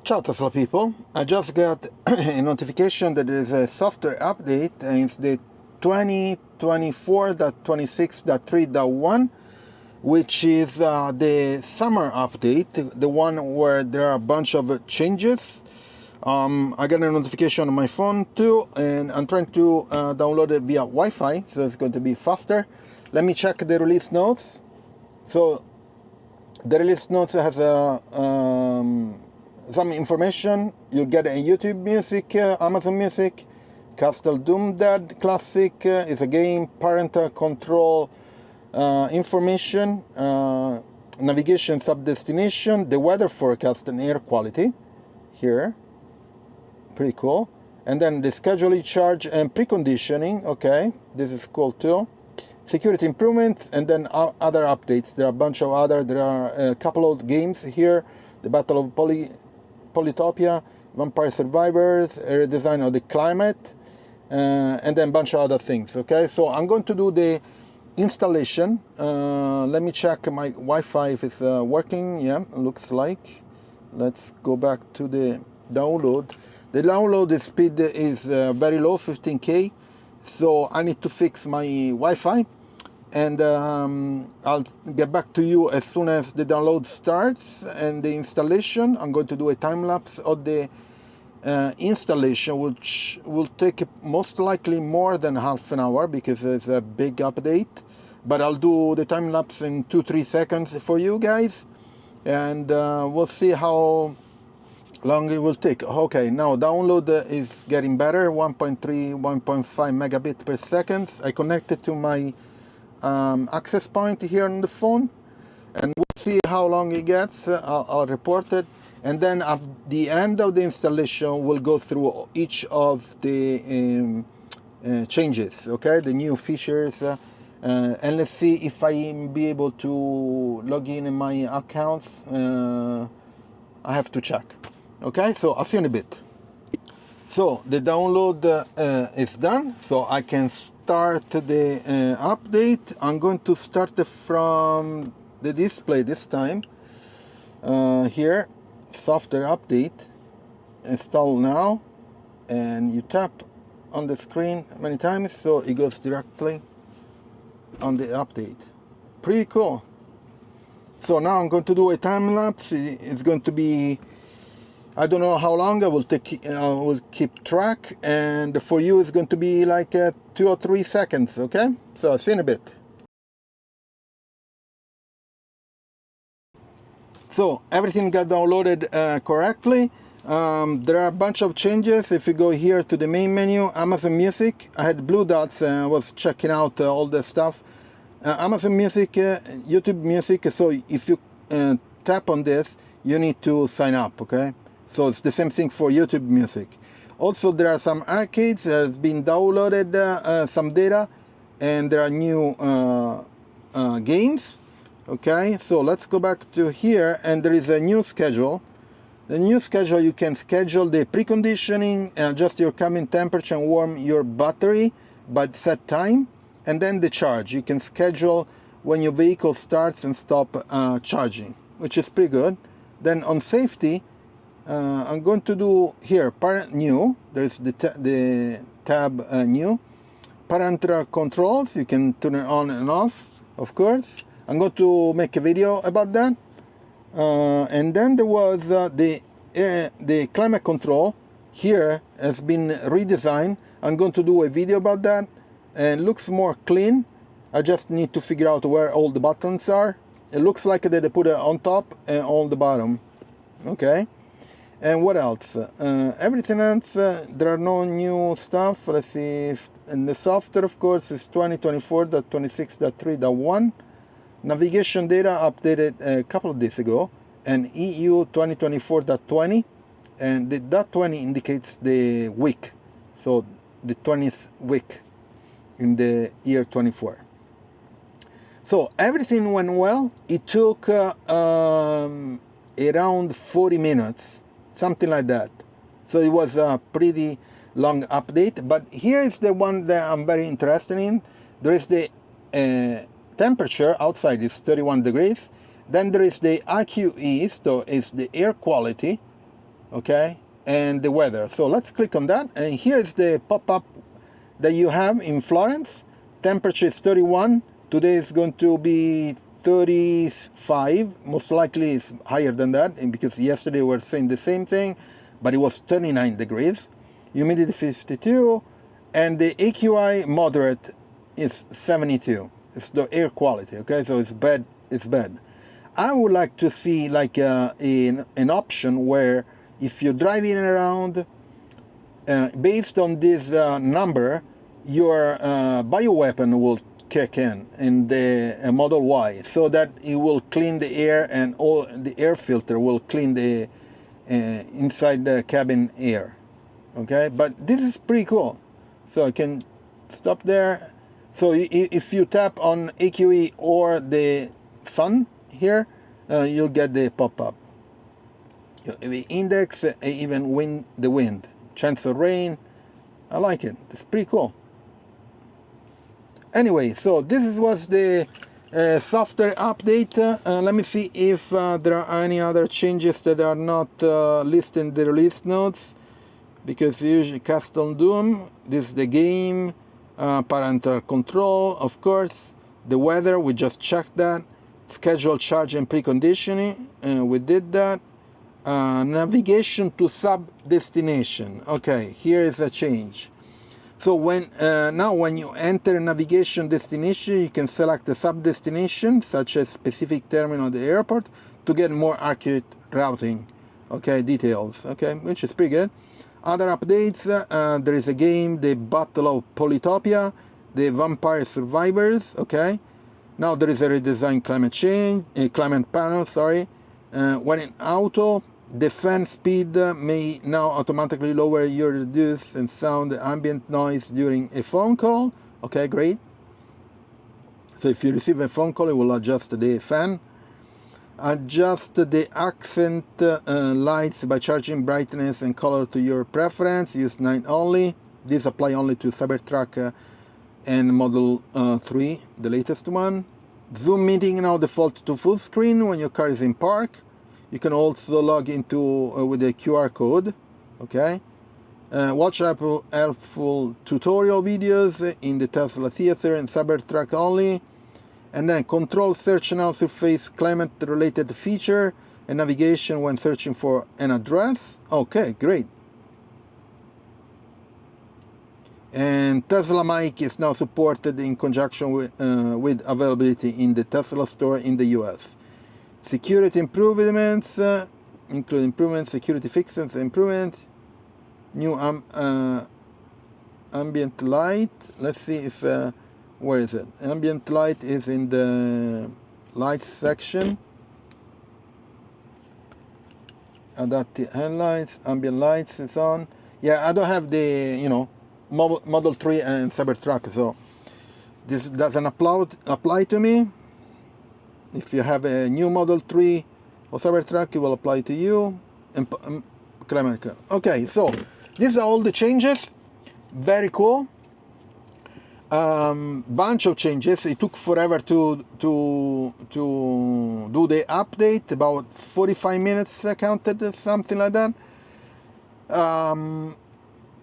Ciao Tesla people, I just got a notification that there is a software update and it's the 2024.26.3.1, which is the summer update, the one where there are a bunch of changes. I got a notification on my phone too, and I'm trying to download it via Wi-Fi, so it's going to be faster. Let me check the release notes. So the release notes has some information. You get a YouTube Music, Amazon Music, Castle Doom Dead Classic is a game, Parental Control information, navigation sub-destination, the weather forecast and air quality here, pretty cool. And then the scheduling charge and preconditioning, okay, this is cool too. Security improvements, and then other updates. There are a bunch of other, there are a couple of games here, the Battle of Polytopia, Vampire Survivors, a redesign of the climate, and then a bunch of other things, okay? So I'm going to do the installation. Let me check my Wi-Fi if it's working. Yeah, looks like. Let's go back to the download. The download speed is very low, 15K, so I need to fix my Wi-Fi, and I'll get back to you as soon as the download starts and the installation. I'm going to do a time-lapse of the installation, which will take most likely more than half an hour because it's a big update, but I'll do the time-lapse in 2-3 seconds for you guys, and we'll see how long it will take. Okay, now download is getting better, 1.3, 1.5 megabit per second. I connected to my access point here on the phone, and we'll see how long it gets. I'll report it, and then at the end of the installation we'll go through each of the changes, okay, the new features, and let's see if I be able to log in my accounts. I have to check. Okay, so I'll see you in a bit. So the download is done, so I can start the update. I'm going to start from the display this time. Here, software update, install now, and you tap on the screen many times so it goes directly on the update. Pretty cool. So now I'm going to do a time lapse. It's going to be, I don't know how long. I will keep track, and for you it's going to be like 2 or 3 seconds, okay? So I'll see you in a bit. So everything got downloaded correctly. There are a bunch of changes. If you go here to the main menu, Amazon Music, I had blue dots and I was checking out all the stuff. Amazon Music, YouTube Music, so if you tap on this, you need to sign up, okay? So it's the same thing for YouTube Music. Also, there are some arcades that has been downloaded, some data, and there are new games. Okay, so let's go back to here, and there is a new schedule. The new schedule, you can schedule the preconditioning, adjust your cabin temperature and warm your battery by set time, and then the charge. You can schedule when your vehicle starts and stop charging, which is pretty good. Then on safety, I'm going to do here new. There's the tab new. Parental Controls, you can turn it on and off, of course. I'm going to make a video about that. And then there was the climate control. Here has been redesigned. I'm going to do a video about that, and it looks more clean. I just need to figure out where all the buttons are. It looks like they put it on top and on the bottom. Okay. And what else? Everything else, there are no new stuff. Let's see. And the software, of course, is 2024.26.3.1. Navigation data updated a couple of days ago, and EU 2024.20, and the .20 indicates the week, so the 20th week in the year 24. So everything went well. It took around 40 minutes, something like that. So it was a pretty long update, but here is the one that I'm very interested in. There is the temperature outside is 31 degrees. Then there is the AQE, so it's the air quality. okay, and the weather. So let's click on that, and here's the pop-up that you have in Florence. Temperature is 31. Today is going to be 35. Most likely it's higher than that, and because yesterday we were saying the same thing, but it was 39 degrees. Humidity 52, and the AQI moderate is 72. It's the air quality, okay? So it's bad. It's bad. I would like to see like an option where if you're driving around, based on this number, your bioweapon will kick in the Model Y, so that it will clean the air, and all the air filter will clean the inside the cabin air. Okay, but this is pretty cool. So I can stop there. So if you tap on AQE or the sun here, you'll get the pop-up. The index, even the wind, chance of rain. I like it. It's pretty cool. Anyway, so this was the software update. Let me see if there are any other changes that are not listed in the release notes, because usually custom Doom, this is the game, parental control, of course, the weather, we just checked that, schedule charge and preconditioning, we did that, navigation to sub destination. Okay, here is a change. So now when you enter navigation destination, you can select a sub destination, such as specific terminal at the airport, to get more accurate routing, okay, details, okay, which is pretty good. Other updates, there is a game, the Battle of Polytopia, the Vampire Survivors, okay. Now there is a redesigned climate panel, sorry. When in auto, the fan speed may now automatically lower your reduce and sound ambient noise during a phone call. Okay, great. So if you receive a phone call, it will adjust the fan. Adjust the accent lights by changing brightness and color to your preference. Use 9 only. These apply only to Cybertruck and Model 3, the latest one. Zoom meeting now default to full screen when your car is in park. You can also log into with a QR code. Okay. Watch helpful tutorial videos in the Tesla Theater and Cybertruck only. And then control search now surface climate related feature and navigation when searching for an address. Okay, great. And Tesla mic is now supported in conjunction with availability in the Tesla store in the US. Security improvements, including improvements, security fixes, improvements, new ambient light. Let's see if where is it? Ambient light is in the light section. Adaptive headlights, ambient lights is on. Yeah, I don't have the, Model 3 and Cybertruck, so this doesn't apply to me. If you have a new Model 3 or Cybertruck, it will apply to you. Okay, so these are all the changes. Very cool. Bunch of changes. It took forever to do the update. About 45 minutes I counted, something like that.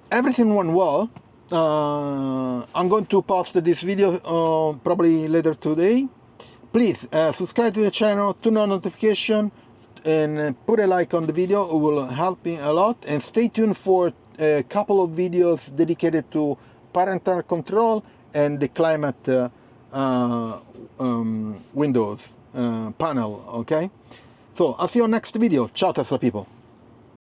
Everything went well. I'm going to post this video probably later today. Please subscribe to the channel, turn on notification, and put a like on the video. It will help me a lot. And stay tuned for a couple of videos dedicated to parental control and the climate windows panel. Okay, so I'll see you on next video. Ciao Tesla people.